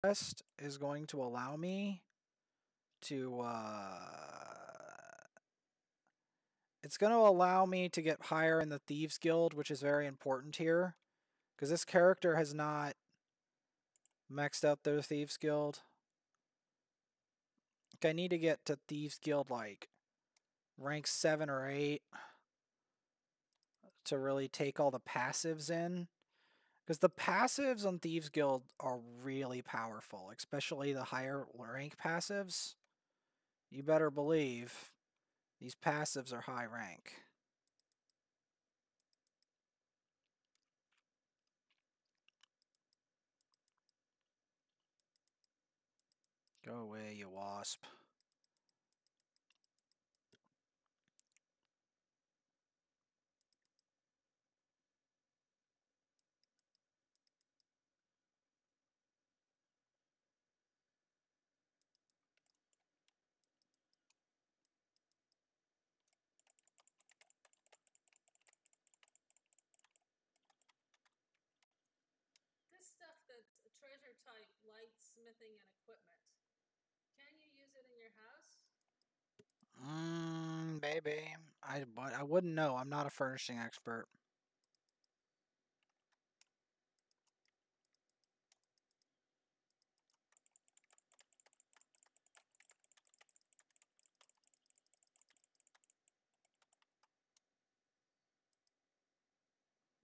quest is going to allow me to it's going to allow me to get higher in the Thieves Guild, which is very important here because this character has not maxed out their Thieves Guild. Like, I need to get to Thieves Guild like rank 7 or 8 to really take all the passives in. Because the passives on Thieves Guild are really powerful, especially the higher rank passives. You better believe these passives are high rank. Go away, you wasp. This stuff that's treasure type, light smithing and equipment. Can you use it in your house? Maybe. But I wouldn't know. I'm not a furnishing expert.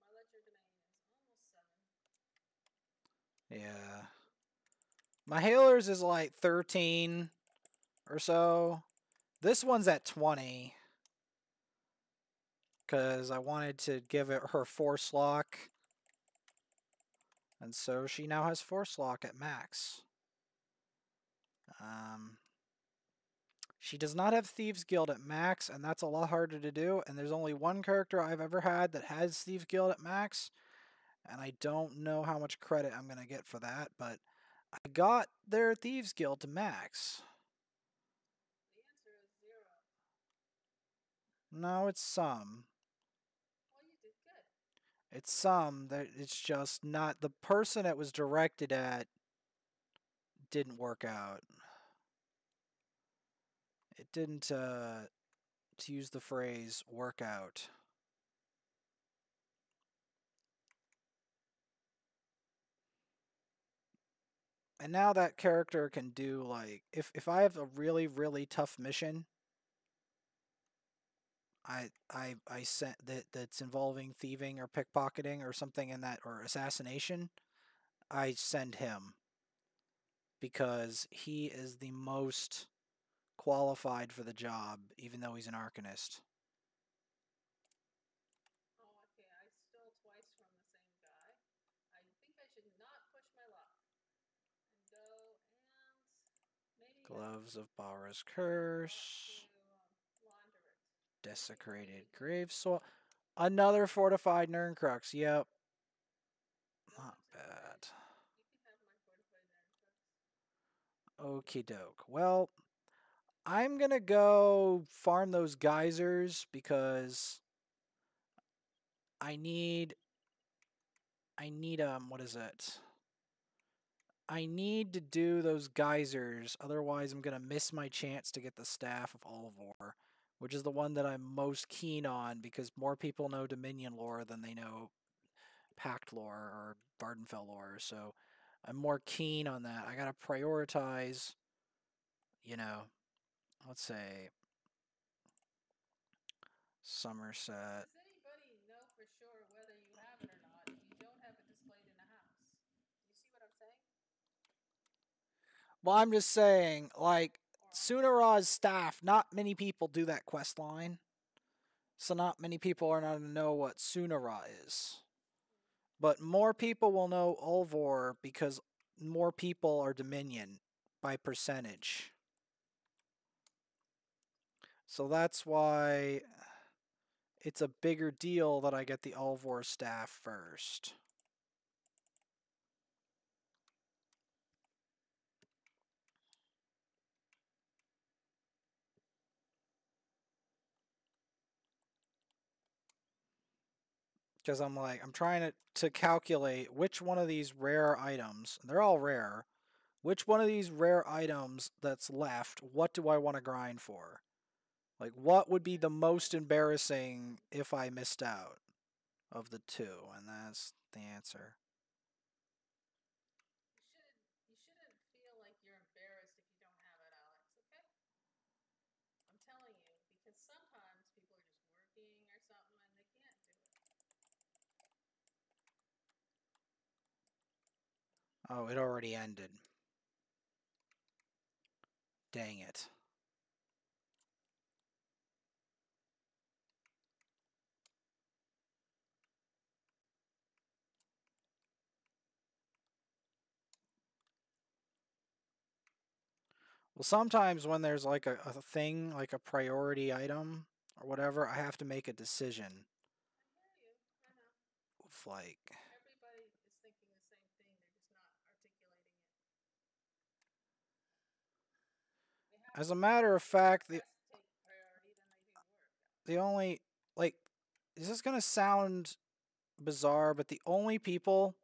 My ledger domain is almost 7. Yeah. My healers is like 13 or so. This one's at 20. Because I wanted to give it her force lock. And so she now has force lock at max. She does not have Thieves Guild at max, and that's a lot harder to do. And there's only one character I've ever had that has Thieves Guild at max. And I don't know how much credit I'm going to get for that, but I got their Thieves Guild to max. The answer is 0. No, it's some. Well, you did good. It's some. It's just not. The person it was directed at didn't work out. It didn't, to use the phrase, work out. And now that character can do, like, if I have a really, really tough mission, I sent that's involving thieving or pickpocketing or something in that, or assassination, I send him because he is the most qualified for the job, even though he's an arcanist. Oh, okay. I stole twice from the same guy. I think I should not push my luck. And go and maybe Gloves of Bara's Curse. launder it. Desecrated Grave Soil. Another fortified Nerncrux. Yep. Not bad. You can have my fortified Nerncrux. Okie doke. Well, I'm gonna go farm those geysers because I need what is it? I need to do those geysers, otherwise I'm gonna miss my chance to get the Staff of Ol'vor, which is the one that I'm most keen on because more people know Dominion lore than they know Pact lore or Vardenfell lore, so I'm more keen on that. I gotta prioritize, let's say Somerset. Does anybody know for sure whether you have it or not if you don't have it displayed in a house? You see what I'm saying? Well, I'm just saying, like, Sunara's staff, not many people do that quest line. So not many people are not to know what Sunara is. But more people will know Ol'vor because more people are Dominion by percentage. So that's why it's a bigger deal that I get the Ol'vor staff first. Because I'm trying to calculate which one of these rare items, and they're all rare, which one of these rare items that's left, what do I want to grind for? Like, what would be the most embarrassing if I missed out of the two? And that's the answer. You shouldn't feel like you're embarrassed if you don't have it, Alex, okay? I'm telling you, because sometimes people are just working or something and they can't do it. Oh, it already ended. Dang it. Well, sometimes when there's like a thing, like a priority item or whatever, I have to make a decision. I hear you. I know. Of like, Everybody is thinking the same thing. They're just not articulating it. as a matter of fact, Take priority, then they do work. the only, like, this is going to sound bizarre, but the only people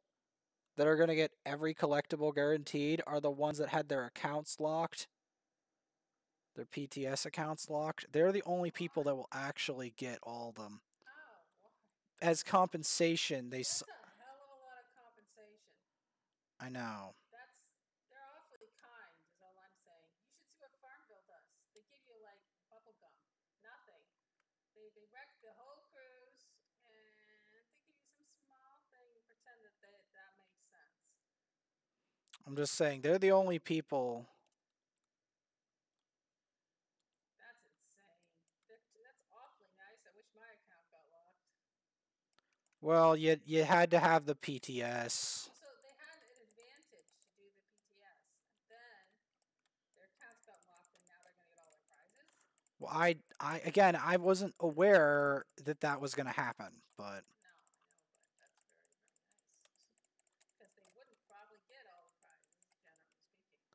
that are going to get every collectible guaranteed are the ones that had their accounts locked, their PTS accounts locked. They're the only people that will actually get all of them. Oh, why? As compensation, That's a hell of a lot of compensation. I know. They're awfully kind, is all I'm saying. You should see what Farmville does. They give you like bubble gum, nothing. They wreck the whole cruise, and they give you some small thing and pretend that makes sense. I'm just saying, they're the only people. That's insane. That's awfully nice. I wish my account got locked. Well, you had to have the PTS. So they had an advantage to do the PTS, and then their accounts got locked, and now they're going to get all their prizes. Well, I wasn't aware that that was going to happen, but No, I know, but that's very, very nice. Because they wouldn't probably get all the prizes, generally speaking.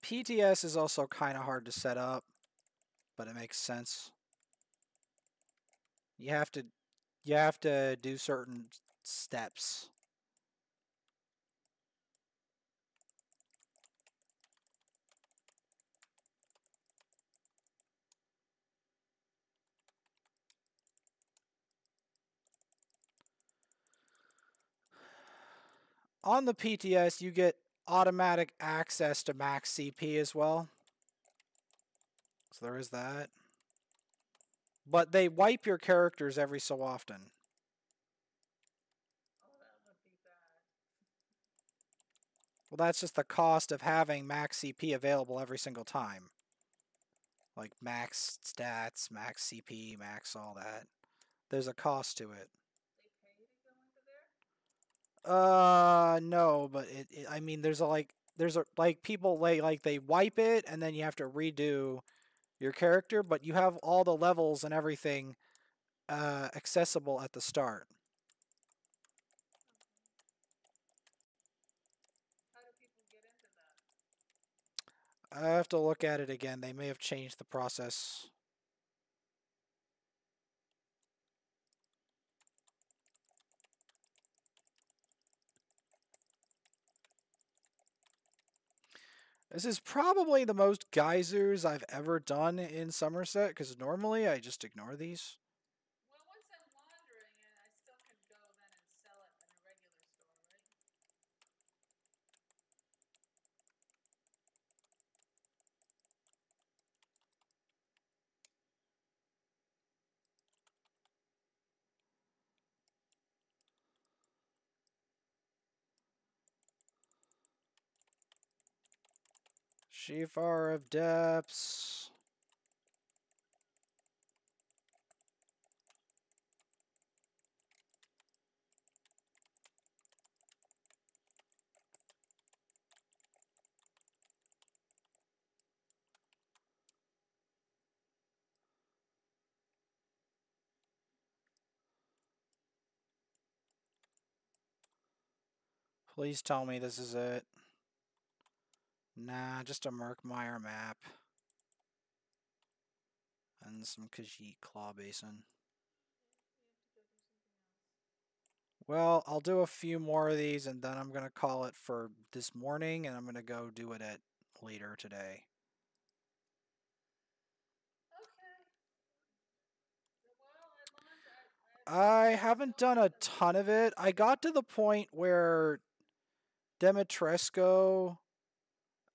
PTS is also kind of hard to set up, but it makes sense. You have to do certain steps. On the PTS, you get automatic access to max CP as well. So there is that. But they wipe your characters every so often. Oh, that would be bad. Well, that's just the cost of having max CP available every single time. Like max stats, max CP, max all that. There's a cost to it. They pay to go into there? No, but I mean, there's like people like they wipe it and then you have to redo your character, but you have all the levels and everything accessible at the start. How do people get into that? I have to look at it again. They may have changed the process. This is probably the most geysers I've ever done in Somerset, because normally I just ignore these. Well, once I'm laundering it, I still can go then and sell it in a regular store, right? Shifar of Depths. Please tell me this is it. Nah, just a Murkmire map. And some Khajiit Claw Basin. We have to go do something else. Well, I'll do a few more of these and then I'm going to call it for this morning and I'm going to go do it at later today. Okay. Well, I learned. I haven't done a ton of it. I got to the point where Demetresco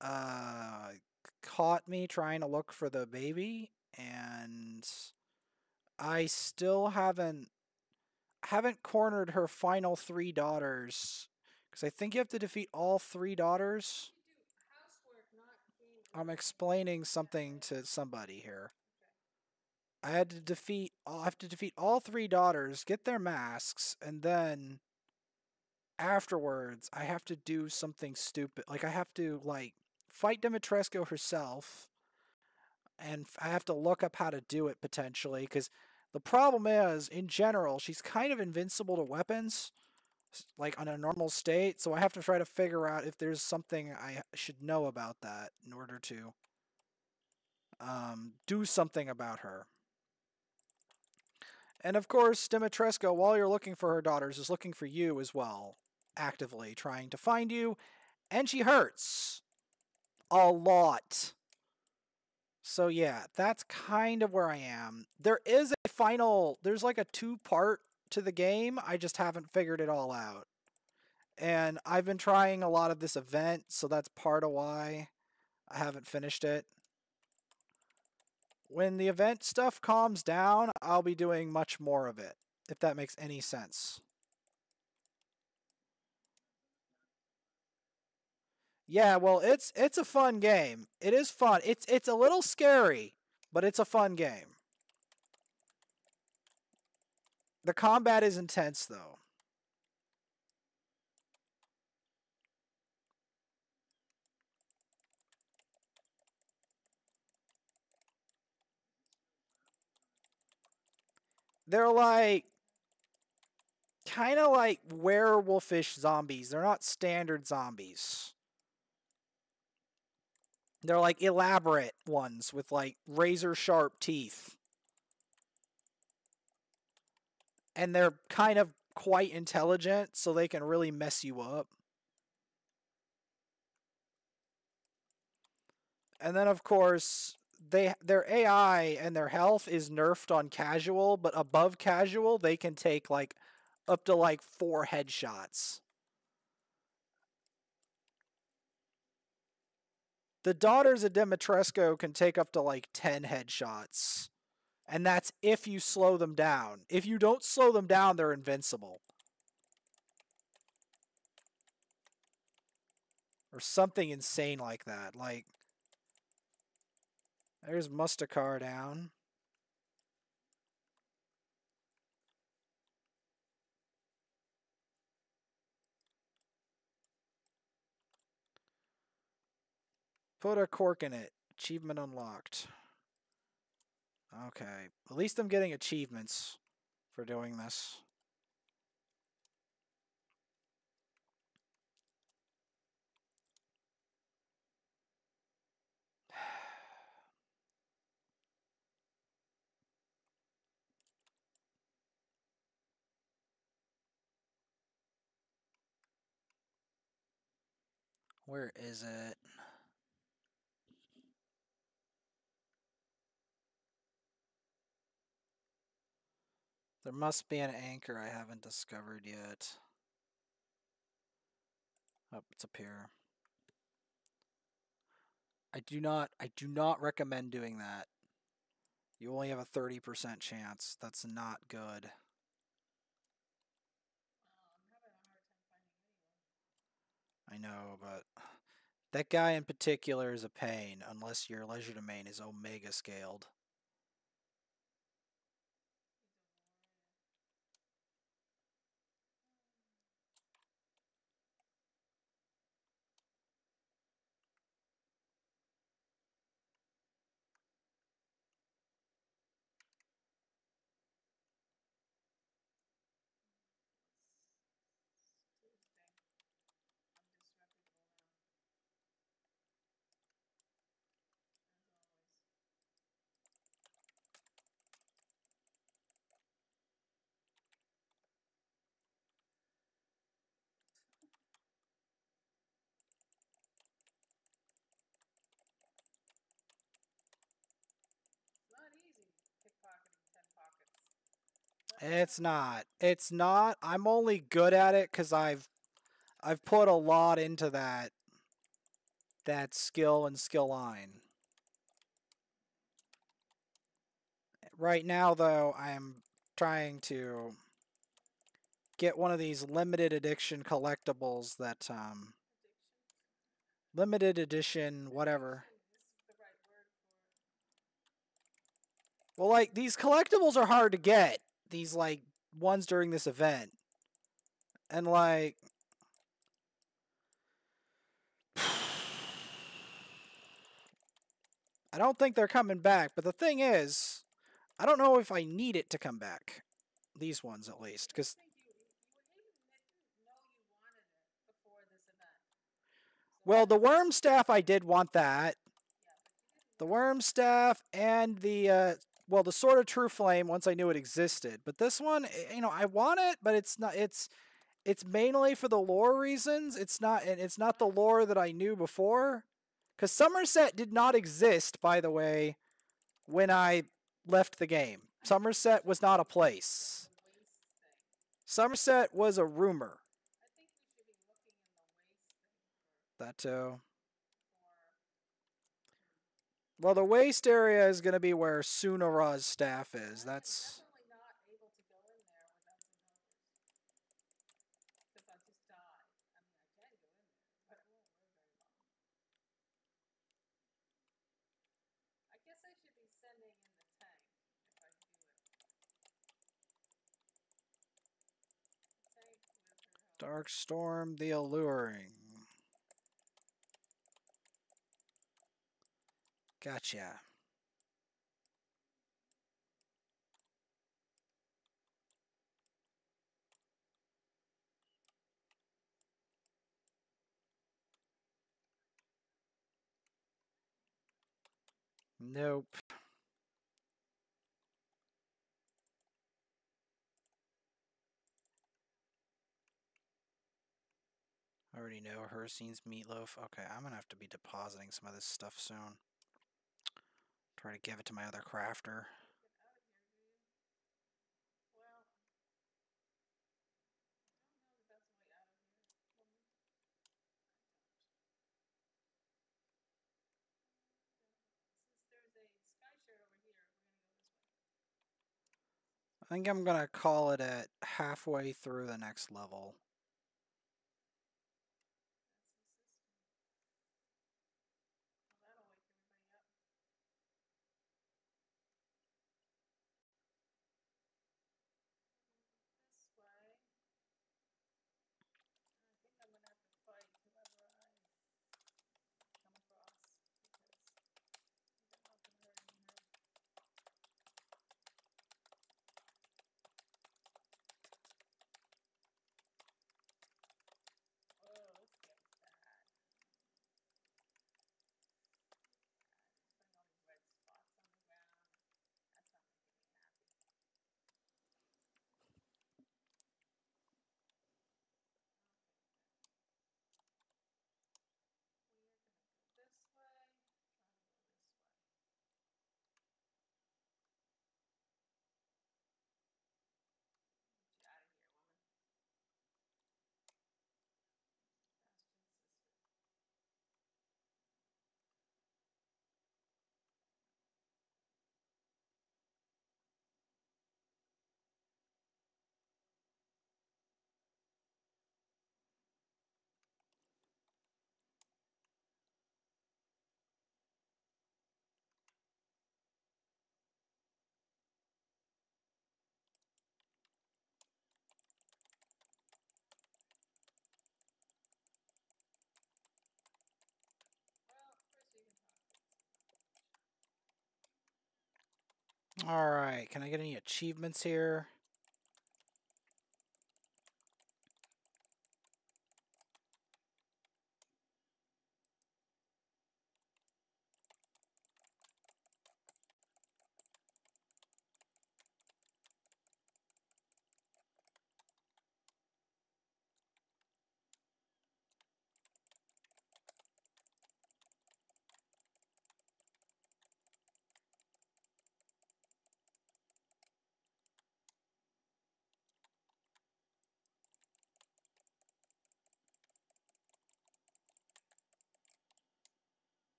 uh, caught me trying to look for the baby, and I still haven't cornered her final three daughters because I think you have to defeat all three daughters. You do housework, not game I'm over. explaining something to somebody here. Okay. I have to defeat all three daughters, get their masks, and then afterwards I have to do something stupid. Like I have to fight Dimitrescu herself, and I have to look up how to do it potentially because the problem is in general she's kind of invincible to weapons like on a normal state, so I have to try to figure out if there's something I should know about that in order to do something about her. And of course, Dimitrescu, while you're looking for her daughters, is looking for you as well, actively trying to find you, and she hurts a lot. So yeah, that's kind of where I am. There's like a two-part to the game. I just haven't figured it all out. And I've been trying a lot of this event, so that's part of why I haven't finished it. When the event stuff calms down, I'll be doing much more of it, if that makes any sense. Yeah, well, it's a fun game. It is fun. It's a little scary, but it's a fun game. The combat is intense though. They're like kind of like werewolfish zombies. They're not standard zombies. They're like elaborate ones with like razor sharp teeth. And they're kind of quite intelligent, so they can really mess you up. And then of course, their AI and their health is nerfed on casual, but above casual, they can take like up to like 4 headshots. The daughters of Dimitrescu can take up to like 10 headshots. And that's if you slow them down. If you don't slow them down, they're invincible. Or something insane like that. Like, there's Mustakar down. Put a cork in it. Achievement unlocked. Okay. At least I'm getting achievements for doing this. Where is it? There must be an anchor I haven't discovered yet. Oh, it's up here. I do not recommend doing that. You only have a 30% chance. That's not good. I'm having a hard time finding anyone. I know, but that guy in particular is a pain unless your leisure domain is omega scaled. Tuesday. I'm disreputable now, as always. It's not. It's not. I'm only good at it because I've put a lot into that skill and skill line. Right now, though, I'm trying to get one of these limited edition collectibles that limited edition whatever. This is the right word for it. Well, like these collectibles are hard to get. These like ones during this event. And like I don't think they're coming back, but the thing is, I don't know if I need it to come back. These ones at least, I because think you even didn't know you wanted it before this event. So well, the worm staff I did want that. yeah, but you didn't. The worm staff and the well, the sword of true flame once I knew it existed. But this one, I want it, but it's not. It's mainly for the lore reasons. It's not, and it's not the lore that I knew before. Because Somerset did not exist, by the way, when I left the game. Somerset was not a place. The waste thing. Somerset was a rumor. I think we should be looking in the waste thing That too. for Well, the waste area is going to be where Sunara's staff is. I'm That's definitely not able to go in there without the numbers. Because I'll just die. I mean, I can go in there, but I won't live very long. I guess I should be sending in the tank if I do it. The tank with her help. Dark Storm the Alluring. Gotcha. Nope. I already know Hercine's meatloaf. Okay, I'm gonna have to be depositing some of this stuff soon. Try to give it to my other crafter. Get out of here, do you? Well, I don't know the best way out of here, woman. Since there's a sky shard over here, we're gonna go this way. I think I'm gonna call it at halfway through the next level. That's the system. Well, that'll wake everybody up. This way. And I think I'm gonna have to fight whoever I come across because I got nothing hurting here. Oh, this game's bad. It's putting all these red spots on the ground. That's not making me happy. We are gonna go this way. Try to go this way. Get you out of here, woman. Bastion sister. Well, first you can talk to us. Alright, can I get any achievements here?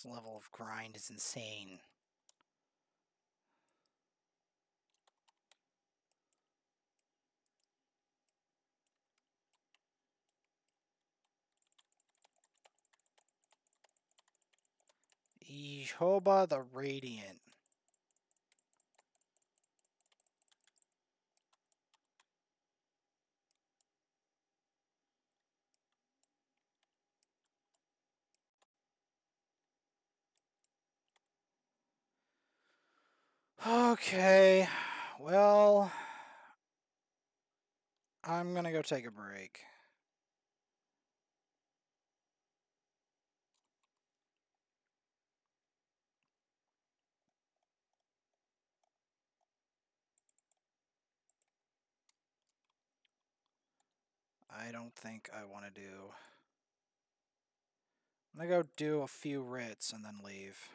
This level of grind is insane. Jehovah the Radiant. Okay, well, I'm gonna go take a break. I don't think I want to do... I'm gonna go do a few writs and then leave.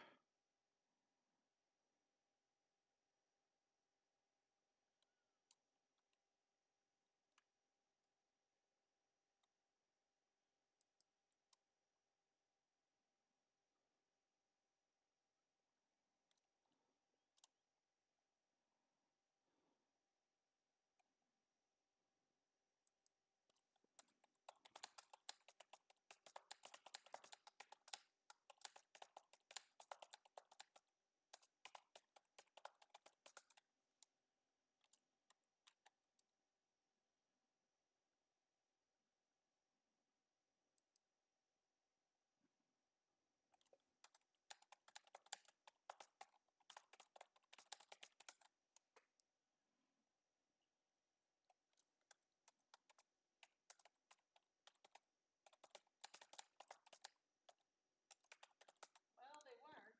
Well, they weren't.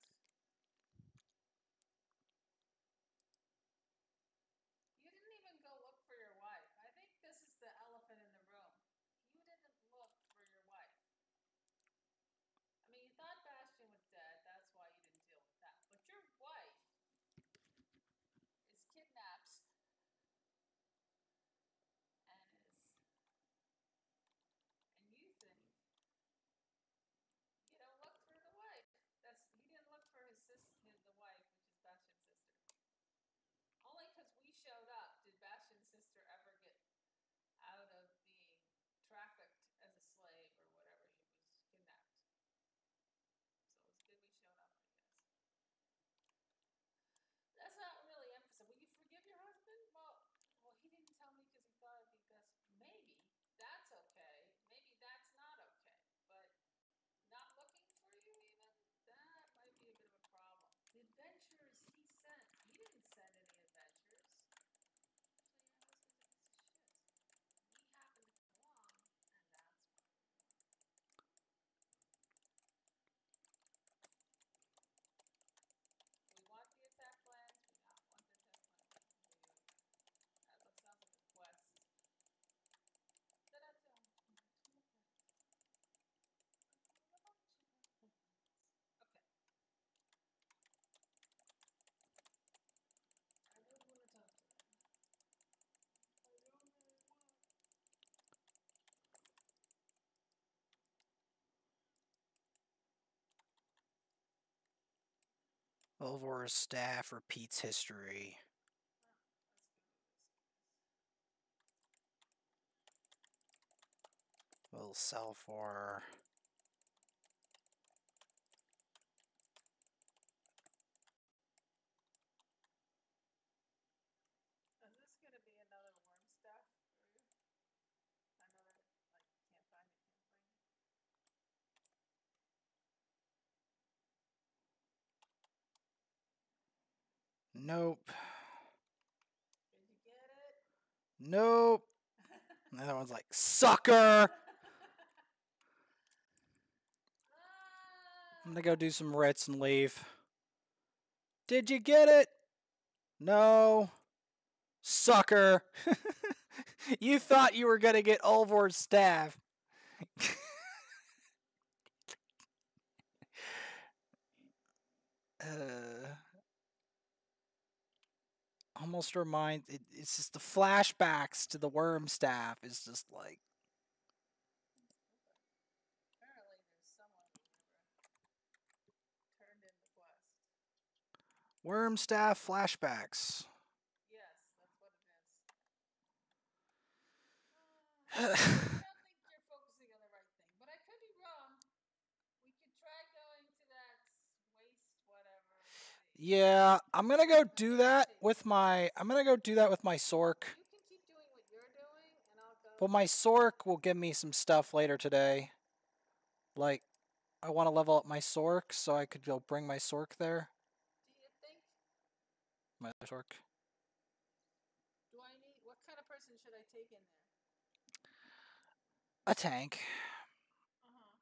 You didn't even go look for your wife. I think this is the elephant in the room. You didn't look for your wife. I mean, you thought Bastion was dead. That's why you didn't deal with that. But your wife is kidnapped and you think you don't look for the wife. He didn't look for the wife, which is Bastion's sister. Only because we showed up did Bastion's sister ever get out of being trafficked as a slave or whatever she was kidnapped. So it was good we showed up, I guess. That's not really emphasis. Will you forgive your husband? Well, he didn't tell me because he thought it'd be best. Maybe that's okay. Maybe that's not okay. But not looking for you even? That might be a bit of a problem. The adventurers he sent. He didn't send any adventurers. Actually, your husband's a piece of shit. We happened to come along, and that's why we want the attack plans. We not want the attack plans. That sounds like a quest. Okay. I don't want to talk to them. I don't really want. Ol'vors' staff repeats history. We'll sell for... Is this going to be another worm staff for you? Another, like, can't find it, can't find it? Nope. Did you get it? Nope. And the other one's like, sucker! I'm gonna go do some writs and leave. Did you get it? No. Sucker! You thought you were gonna get Ol'vors' staff. Almost it's just the flashbacks to the worm staff is just like... Apparently there's someone who never... Worm staff flashbacks. Yes, that's what it is. I don't think you're focusing on the right thing, but I could be wrong. We could try going to that waste whatever. Yeah, I'm gonna go do that with my. I'm gonna go do that with my Sork. You can keep doing what you're doing, and I'll go. Well, my Sork will give me some stuff later today. Like, I want to level up my Sork, so I could go bring my Sork there. Do you think? My Sork. Do I need? What kind of person should I take in there? A tank. Uh-huh.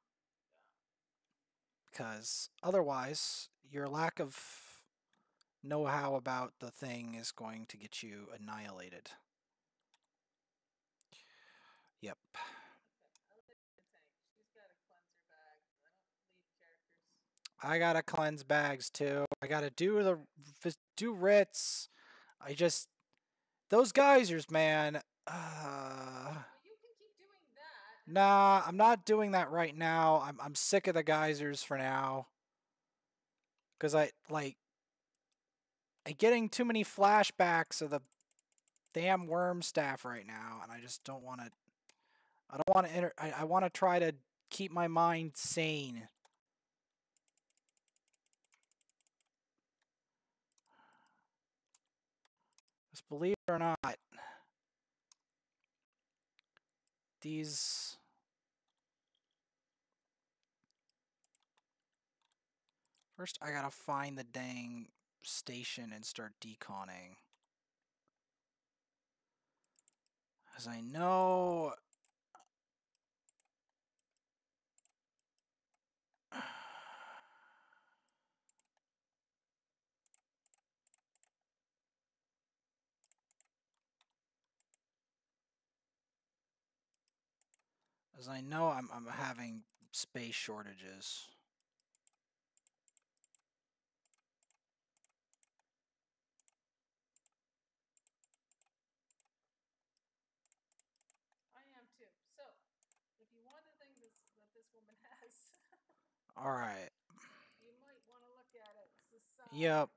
Because otherwise, your lack of know-how about the thing is going to get you annihilated. Yep. Okay. I'll take the tank. She's got a cleanser bag. I don't leave characters. I gotta cleanse bags too. I gotta do writs. I just those geysers, man. Well, you can keep doing that. Nah, I'm not doing that right now. I'm sick of the geysers for now. Cause I'm getting too many flashbacks of the damn worm staff right now, and I just don't want to. I don't want to I want to try to keep my mind sane. Just believe it or not, these. First, I gotta find the dang station and start deconning. As I know. As I know, I'm having space shortages. I am too. So, if you want the thing that this woman has, All right. you might want to look at it. It's the side. Yep.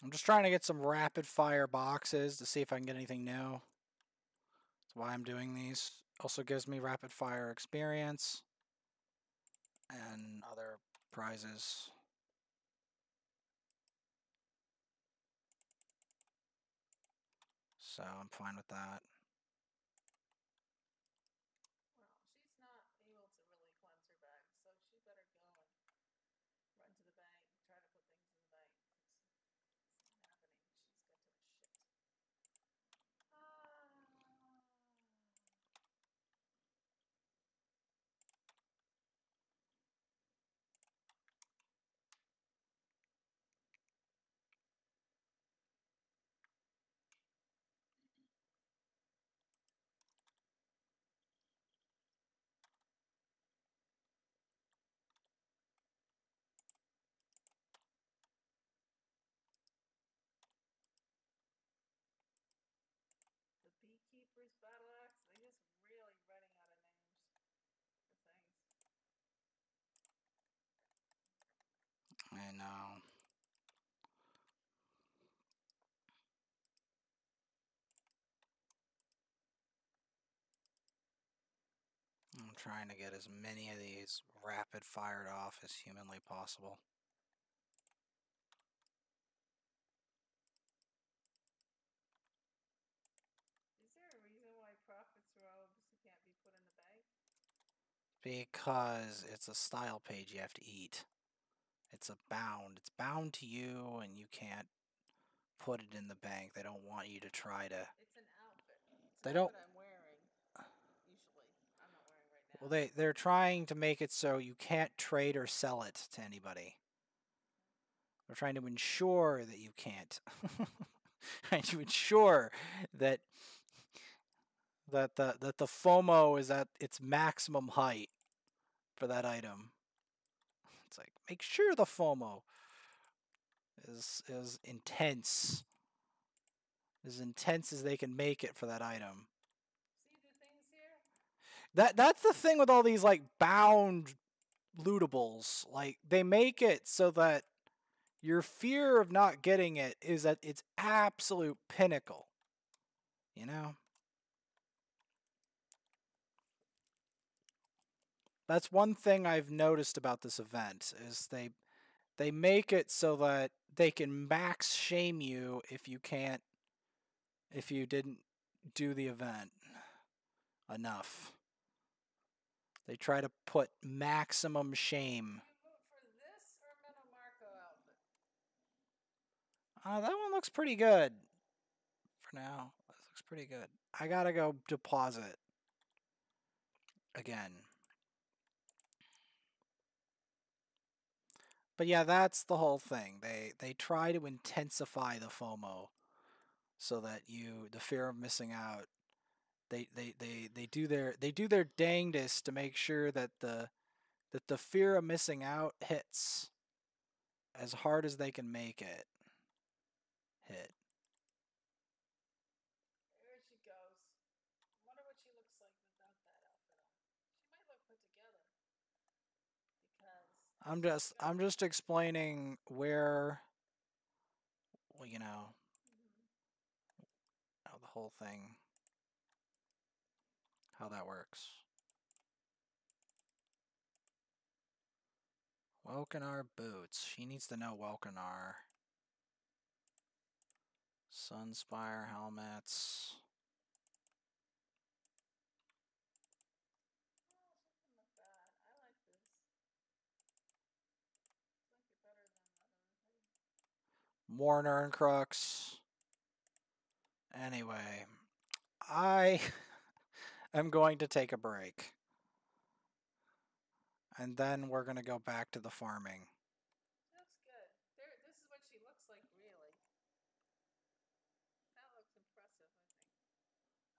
I'm just trying to get some rapid fire boxes to see if I can get anything new. That's why I'm doing these. Also gives me rapid fire experience and other prizes. So I'm fine with that. Well, she's not able to really cleanse her bag, so she better go and run to the bank and try to put things in the bank. It's not happening. She's got too much shit. The beekeeper's battle axe, they're just really running out of names for things. I know. I'm trying to get as many of these rapid fired off as humanly possible. Is there a reason why Prophet's robes can't be put in the bank? Because it's a style page you have to eat. It's a bound. It's bound to you, and you can't put it in the bank. They don't want you to try to. It's an outfit. It's They an don't. outfit I'm wearing. Usually, I'm not wearing right now. Well, they're trying to make it so you can't trade or sell it to anybody. They're trying to ensure that you can't. Trying to ensure that the FOMO is at its maximum height for that item. It's like make sure the FOMO is intense. as intense as they can make it for that item. See the things here? That's the thing with all these like bound lootables. Like they make it so that your fear of not getting it is at its absolute pinnacle. You know? That's one thing I've noticed about this event is they make it so that they can max shame you if you didn't do the event enough. They try to put maximum shame. You vote for this or Menomarco outfit? That one looks pretty good for now. This looks pretty good. I gotta go deposit again. But yeah, that's the whole thing. They try to intensify the FOMO so that the fear of missing out. They do their dangdest to make sure that the fear of missing out hits as hard as they can make it hit. There she goes. I wonder what she looks like without that outfit on. She might look put together. Because I'm just explaining where, well, the whole thing, how that works. Welkinar boots. She needs to know Welkinar. Sunspire helmets. oh, she doesn't look bad. I like this. I like it better than other things. More Nurncrux. Anyway, I am going to take a break. And then we're going to go back to the farming. She looks good. This is what she looks like, really. That looks impressive,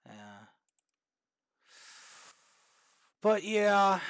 I think. Yeah. But yeah,